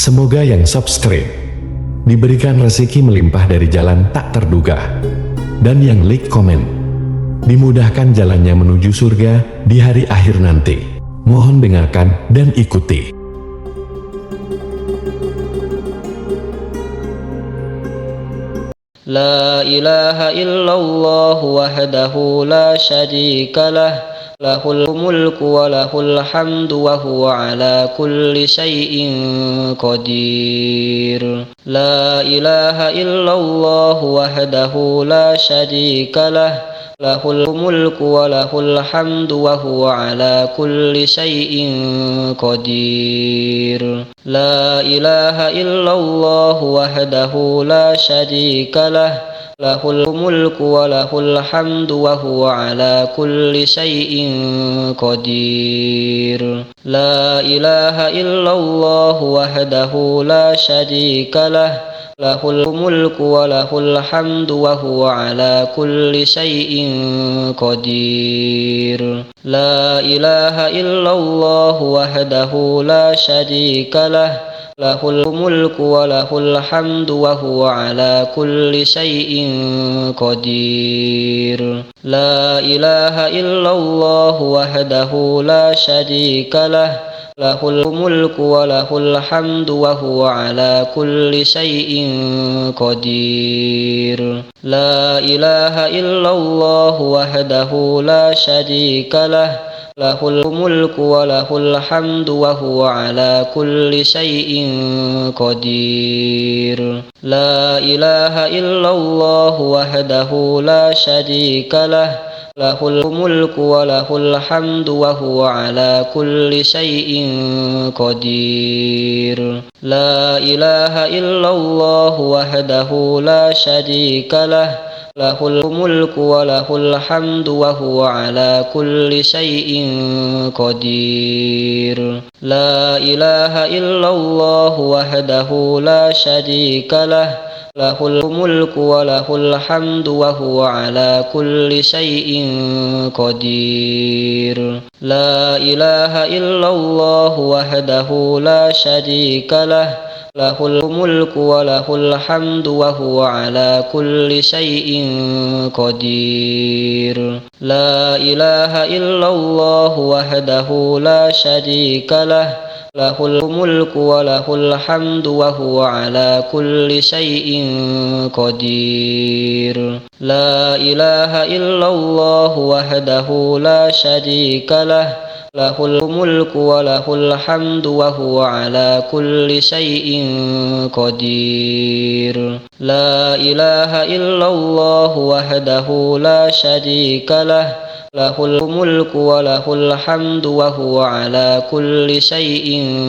Semoga yang subscribe diberikan rezeki melimpah dari jalan tak terduga, dan yang like komen dimudahkan jalannya menuju surga di hari akhir nanti. Mohon dengarkan dan ikuti. La ilaha illallah wahdahu la syarika lah, lahul mulku wa lahul hamdu wa huwa ala kulli syai'in qadir. La ilaha illallah wahdahu la syarika lah, lahul mulku wa lahul hamdu wa huwa ala kulli syai'in qadir. La ilaha illallah wahdahu la syarika lah, lahul mulku wa lahul hamdu wa huwa ala kulli syai'in qadir. La ilaha illallah wahdahu la syarika lah, lahul mulku wa lahul hamdu wa huwa ala kulli syai'in qadir. La ilaha illallah wahdahu la syarika lah, lahul mulku wa lahul hamdu wa huwa ala kulli syai'in qadir. La ilaha illallah wahdahu la syarika lah, lahul mulku wa lahul hamdu wa huwa ala kulli syai'in qadir. La ilaha illallah wahdahu la syarika lah, lahul mulku wa lahul hamdu wa huwa ala kulli syai'in qadir. La ilaha illallah wahdahu la syarika lah, lahul mulku wa lahul hamdu wa huwa ala kulli syai'in qadir. La ilaha illallah wahdahu la syarika lah, lahul mulku wa lahul hamdu wa huwa ala kulli syai'in qadir. La ilaha illallah wahdahu la syarika lah, lahul mulku wa lahul hamdu wa huwa ala kulli syai'in qadir. La ilaha illallah wahdahu la syarika lah, lahul mulku wa lahul hamdu wa huwa ala kulli syai'in qadir. La ilaha illallah wahdahu la syarika lah, lahul mulku wa lahul hamdu wa huwa ala kulli syai'in qadir. La ilaha illallah wahdahu la syarika lah, lahul mulku wa lahul hamdu wa huwa ala kulli syai'in qadir. La ilaha illallah wahdahu la syarika lah, lahul mulku wa lahul hamdu wa huwa ala kulli syai'in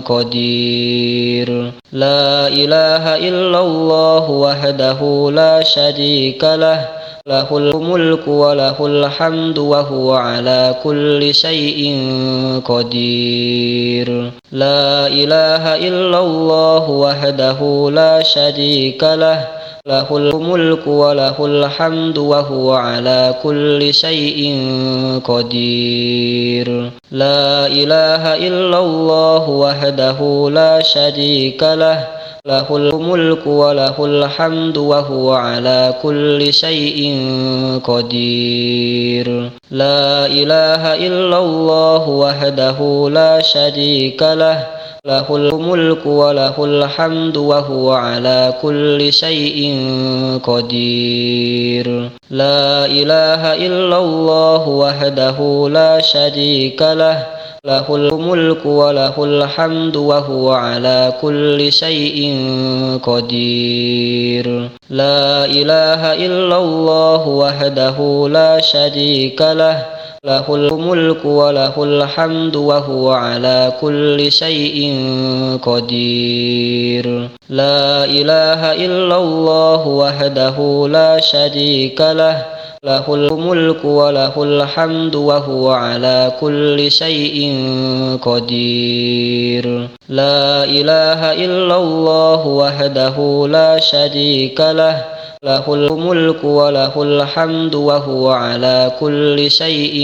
qadir. La ilaha illallah wahdahu la syarika lah, lahul mulku wa lahul hamdu wa huwa ala kulli syai'in qadir. La ilaha illallah wahdahu la syarika lah, lahul mulku wa lahul hamdu wa huwa ala kulli syai'in qadir. La ilaha illallah wahdahu la syarika lah, lahul mulku wa lahul hamdu wa huwa ala kulli syai'in qadir. La ilaha illallah wahdahu la syarika lah, lahul mulku wa lahul hamdu wa huwa ala kulli syai'in qadir. La ilaha illallah wahdahu la syarika lah, lahul mulku wa lahul hamdu wa huwa ala kulli syai'in qadir. La ilaha illallah wahdahu la syarika lah, lahul mulku wa lahul hamdu wa huwa ala kulli syai'in qadir. La ilaha illallah wahdahu la syarika lah, lahul mulku wa lahul hamdu wa huwa ala kulli syai'in qadir. La ilaha illallah wahdahu la syarika lah, له الملك وله الحمد وهو على كل شيء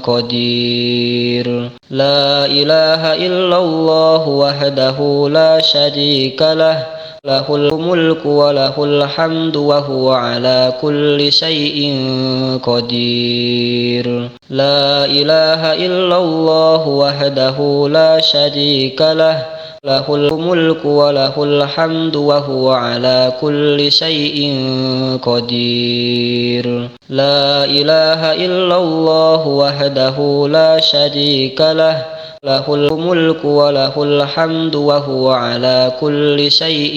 قدير لا إله إلا الله وحده لا شريك له له الملك وله الحمد وهو على كل شيء قدير لا إله إلا الله وحده لا شريك له له الملك وله الحمد وهو على كل شيء قدير لا إله إلا الله وحده لا شريك له له الملك وله الحمد وهو على كل شيء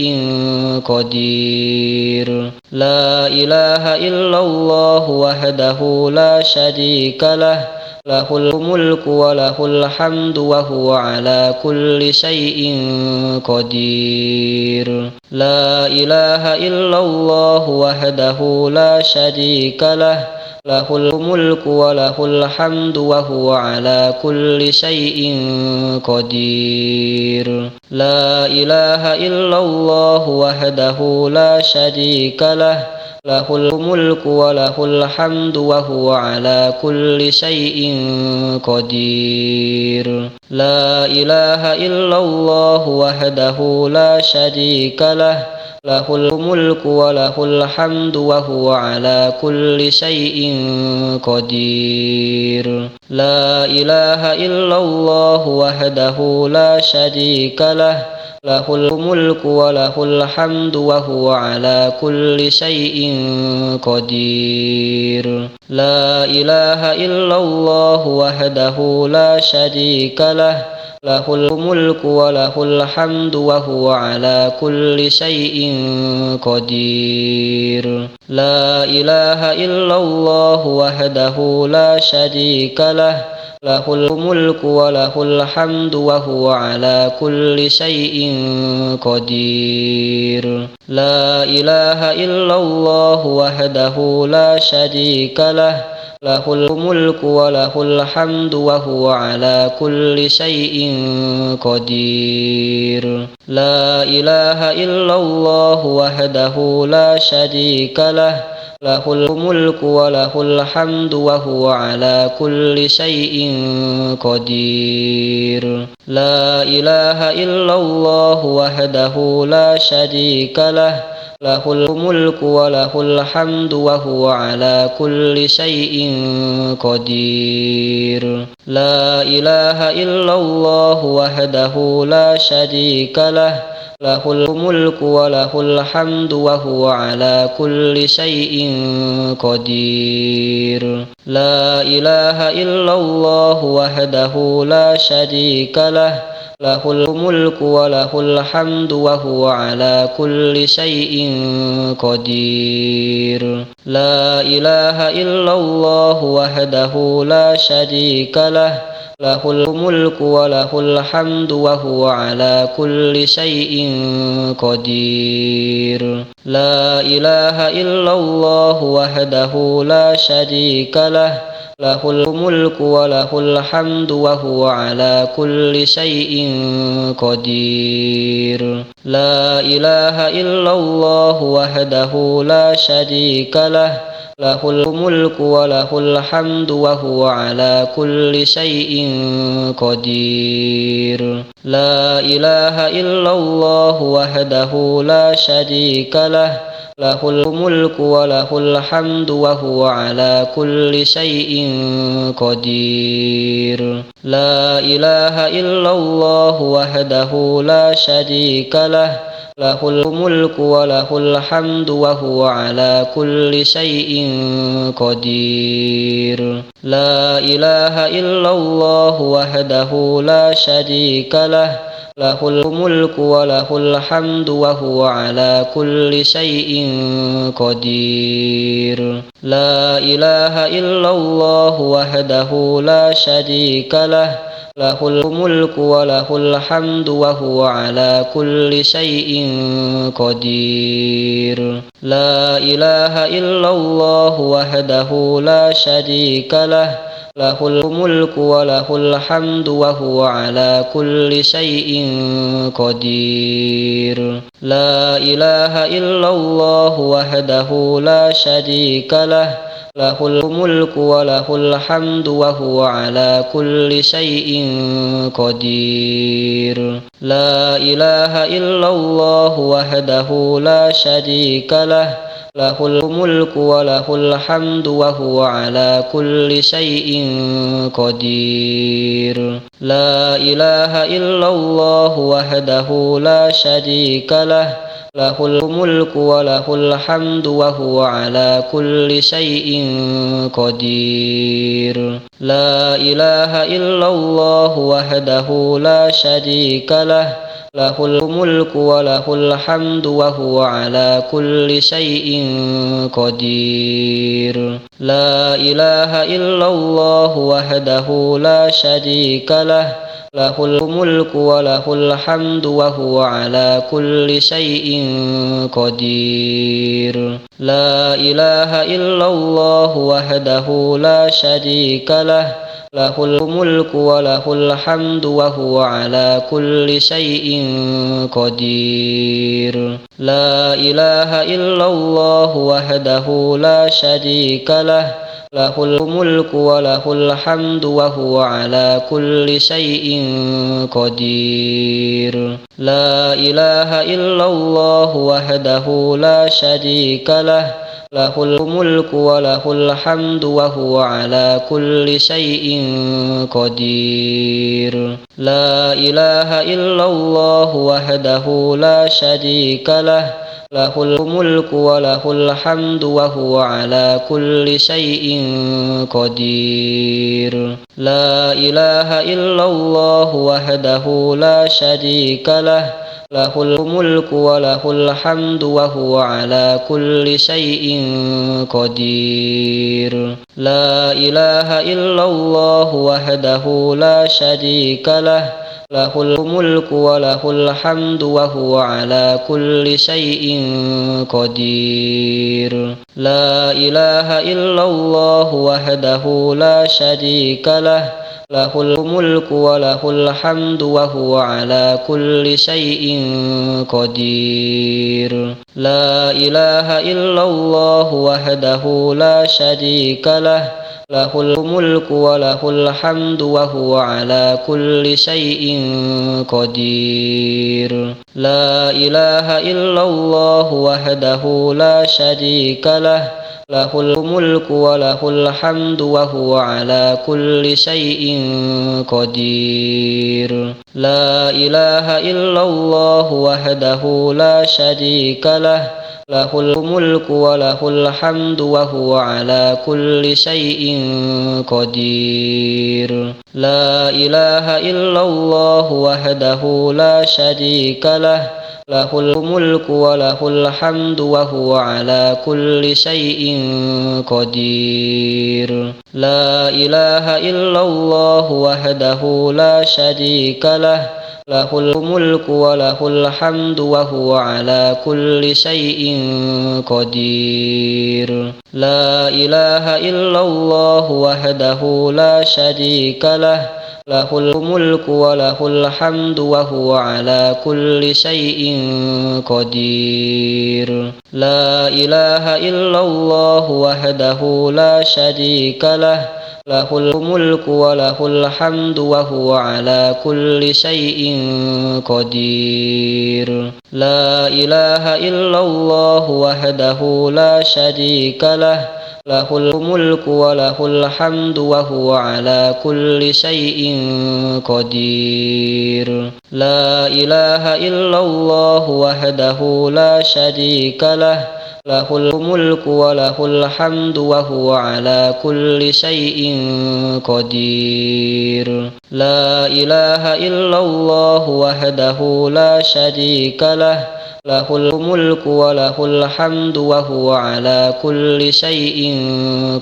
قدير لا إله إلا الله وحده لا شريك له له الملك وله الحمد وهو على كل شيء قدير لا إله إلا الله وحده لا شريك له له الملك وله الحمد وهو على كل شيء قدير لا إله إلا الله وحده لا شريك له له الملك وله الحمد وهو على كل شيء قدير لا إله إلا الله وحده لا شريك له له الملك وله الحمد وهو على كل شيء قدير لا إله إلا الله وحده لا شريك له له الملك وله الحمد وهو على كل شيء قدير لا إله إلا الله وحده لا شريك له له الملك وله الحمد وهو على كل شيء قدير لا إله إلا الله وحده لا شريك له له الملك وله الحمد وهو على كل شيء قدير لا إله إلا الله وحده لا شريك له له الملك وله الحمد وهو على كل شيء قدير لا إله إلا الله وحده لا شريك له له الملك وله الحمد وهو على كل شيء قدير لا إله إلا الله وحده لا شريك له له الملك وله الحمد وهو على كل شيء قدير لا إله إلا الله وحده لا شريك له له الملك وله الحمد وهو على كل شيء قدير لا إله إلا الله وحده لا شريك له له الملك وله الحمد وهو على كل شيء قدير لا إله إلا الله وحده لا شريك له له الملك وله الحمد وهو على كل شيء قدير لا إله إلا الله وحده لا شريك له له الملك وله الحمد وهو على كل شيء قدير لا إله إلا الله وحده لا شريك له له الملك وله الحمد وهو على كل شيء قدير لا إله إلا الله وحده لا شريك له له الملك وله الحمد وهو على كل شيء قدير لا إله إلا الله وحده لا شريك له له الملك وله الحمد وهو على كل شيء قدير لا إله إلا الله وحده لا شريك له له الملك وله الحمد وهو على كل شيء قدير لا إله إلا الله وحده لا شريك له له الملك وله الحمد وهو على كل شيء قدير لا إله إلا الله وحده لا شريك له له الملك وله الحمد وهو على كل شيء قدير لا إله إلا الله وحده لا شريك له له الملك وله الحمد وهو على كل شيء قدير لا إله إلا الله وحده لا شريك له له الملك وله الحمد وهو على كل شيء قدير لا إله إلا الله وحده لا شريك له له الملك وله الحمد وهو على كل شيء قدير لا إله إلا الله وحده لا شريك له له الملك وله الحمد وهو على كل شيء قدير لا إله إلا الله وحده لا شريك له له الملك وله الحمد وهو على كل شيء قدير لا إله إلا الله وحده لا شريك له له الملك وله الحمد وهو على كل شيء قدير لا إله إلا الله وحده لا شريك له له الملك وله الحمد وهو على كل شيء قدير لا إله إلا الله وحده لا شريك له له الملك وله الحمد وهو على كل شيء قدير لا إله إلا الله وحده لا شريك له له الملك وله الحمد وهو على كل شيء قدير لا إله إلا الله وحده لا شريك له له الملك وله الحمد وهو على كل شيء قدير لا إله إلا الله وحده لا شريك له له الملك وله الحمد وهو على كل شيء قدير لا إله إلا الله وحده لا شريك له له الملك وله الحمد وهو على كل شيء قدير لا إله إلا الله وحده لا شريك له له الملك وله الحمد وهو على كل شيء قدير لا إله إلا الله وحده لا شريك له له الملك وله الحمد وهو على كل شيء قدير لا إله إلا الله وحده لا شريك له له الملك وله الحمد وهو على كل شيء قدير لا إله إلا الله وحده لا شريك له له الملك وله الحمد وهو على كل شيء قدير لا إله إلا الله وحده لا شريك له له الملك وله الحمد وهو على كل شيء قدير لا إله إلا الله وحده لا شريك له له الملك وله الحمد وهو على كل شيء قدير لا إله إلا الله وحده لا شريك له له الملك وله الحمد وهو على كل شيء قدير لا إله إلا الله وحده لا شريك له له الملك وله الحمد وهو على كل شيء قدير لا إله إلا الله وحده لا شريك له له الملك وله الحمد وهو على كل شيء قدير لا إله إلا الله وحده لا شريك له له الملك وله الحمد وهو على كل شيء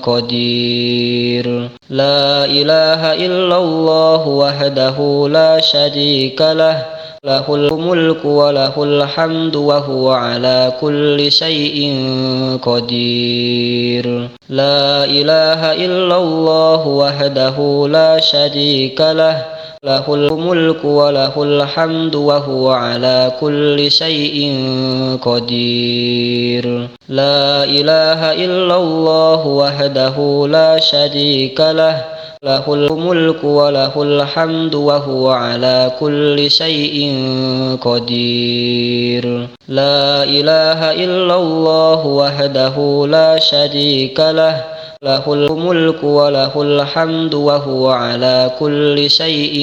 قدير لا إله إلا الله وحده لا شريك له له الملك وله الحمد وهو على كل شيء قدير. لا إله إلا الله وحده لا شريك له، له الملك وله الحمد وهو على كل شيء قدير. لا إله إلا الله وحده لا شريك له، له الملك وله الحمد وهو على كل شيء قدير. لا إله إلا الله وحده لا شريك له، له الملك وله الحمد وهو على كل شيء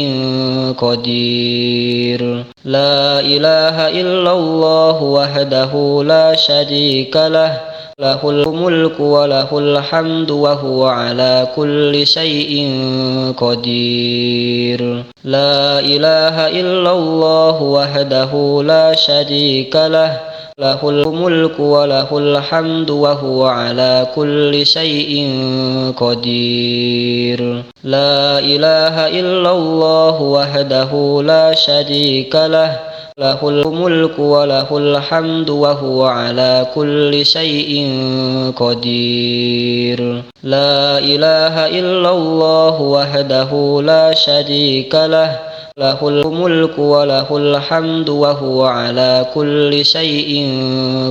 قدير. لا إله إلا الله وحده لا شريك له، له الملك وله الحمد وهو على كل شيء قدير. لا إله إلا الله وحده لا شريك له، له الملك وله الحمد وهو على كل شيء قدير. لا إله إلا الله وحده لا شريك له، له الملك وله الحمد وهو على كل شيء قدير. لا إله إلا الله وحده لا شريك له، له الملك وله الحمد وهو على كل شيء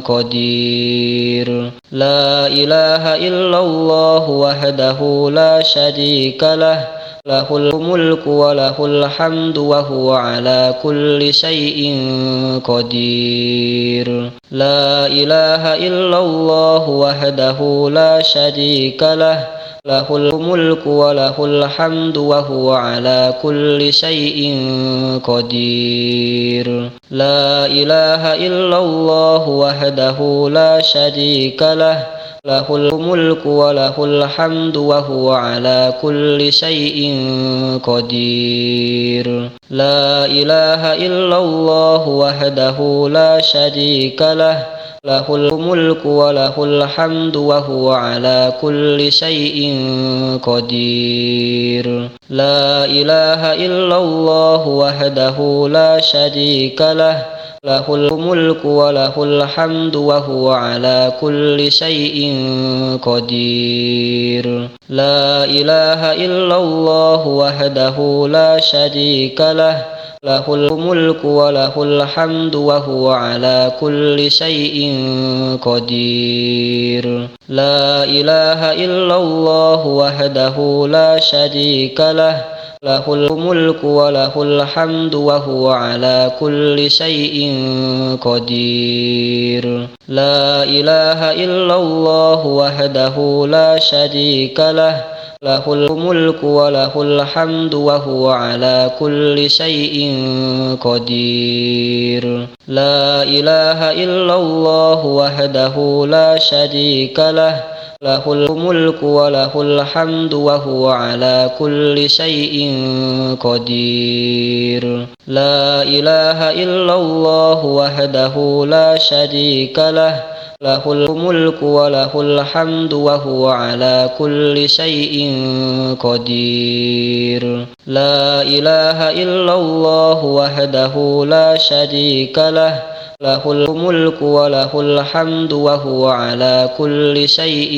قدير. لا إله إلا الله وحده لا شريك له، له الملك وله الحمد وهو على كل شيء قدير. لا إله إلا الله وحده لا شريك له، له الملك وله الحمد وهو على كل شيء قدير. لا إله إلا الله وحده لا شريك له، له الملك وله الحمد وهو على كل شيء قدير. لا إله إلا الله وحده لا شريك له، له الملك وله الحمد وهو على كل شيء قدير. لا إله إلا الله وحده لا شريك له، له الملك وله الحمد وهو على كل شيء قدير. لا إله إلا الله وحده لا شريك له، له الملك وله الحمد وهو على كل شيء قدير. لا إله إلا الله وحده لا شريك له، له الملك وله الحمد وهو على كل شيء قدير. لا إله إلا الله وحده لا شريك له، له الملك وله الحمد وهو على كل شيء قدير. لا إله إلا الله وحده لا شريك له، له الملك وله الحمد وهو على كل شيء قدير. لا إله إلا الله وحده لا شريك له، له الملك وله الحمد وهو على كل شيء قدير. لا إله إلا الله وحده لا شريك له، له الملك وله الحمد وهو على كل شيء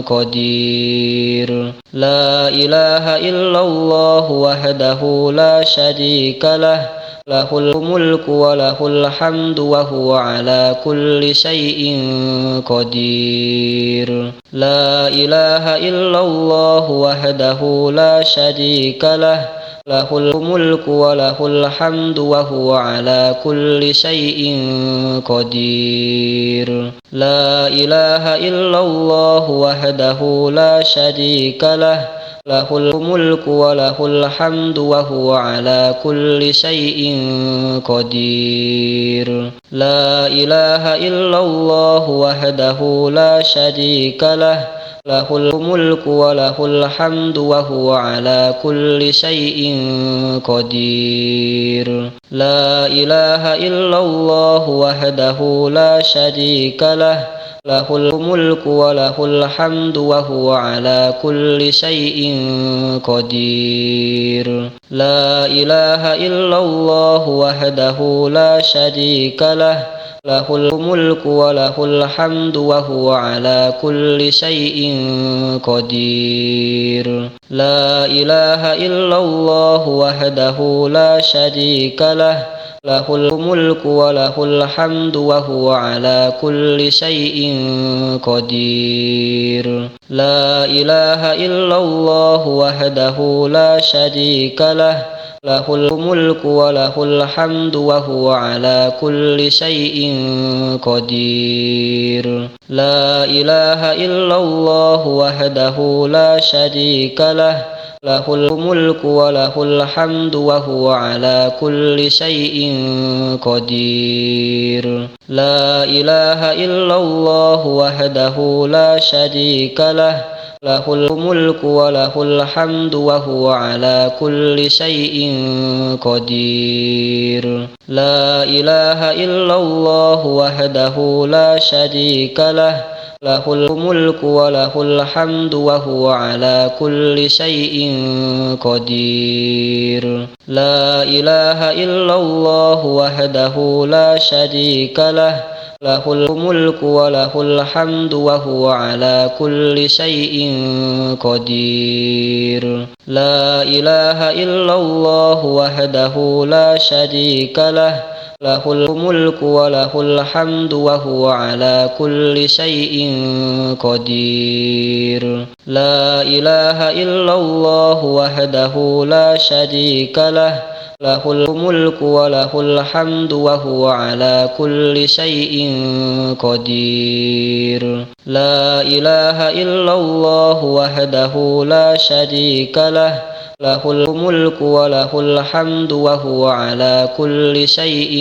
قدير. لا إله إلا الله وحده لا شريك له، له الملك وله الحمد وهو على كل شيء قدير. لا إله إلا الله وحده لا شريك له، له الملك وله الحمد وهو على كل شيء قدير. لا إله إلا الله وحده لا شريك له، له الملك وله الحمد وهو على كل شيء قدير. لا إله إلا الله وحده لا شريك له، له الملك وله الحمد وهو على كل شيء قدير. لا إله إلا الله وحده لا شريك له، له الملك وله الحمد وهو على كل شيء قدير. لا إله إلا الله وحده لا شريك له، له الملك وله الحمد وهو على كل شيء قدير. لا إله إلا الله وحده لا شريك له، له الملك وله الحمد وهو على كل شيء قدير. لا إله إلا الله وحده لا شريك له، له الملك وله الحمد وهو على كل شيء قدير. لا إله إلا الله وحده لا شريك له، له الملك وله الحمد وهو على كل شيء قدير. لا إله إلا الله وحده لا شريك له، له الملك وله الحمد وهو على كل شيء قدير. لا إله إلا الله وحده لا شريك له، له الملك وله الحمد وهو على كل شيء قدير. لا إله إلا الله وحده لا شريك له، له الملك وله الحمد وهو على كل شيء قدير. لا إله إلا الله وحده لا شريك له، له الملك وله الحمد وهو على كل شيء قدير. لا إله إلا الله وحده لا شريك له، له الملك وله الحمد وهو على كل شيء قدير. لا إله إلا الله وحده لا شريك له، له الملك وله الحمد وهو على كل شيء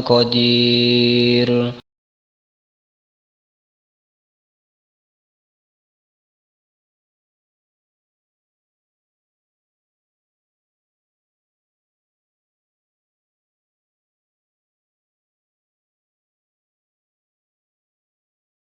قدير.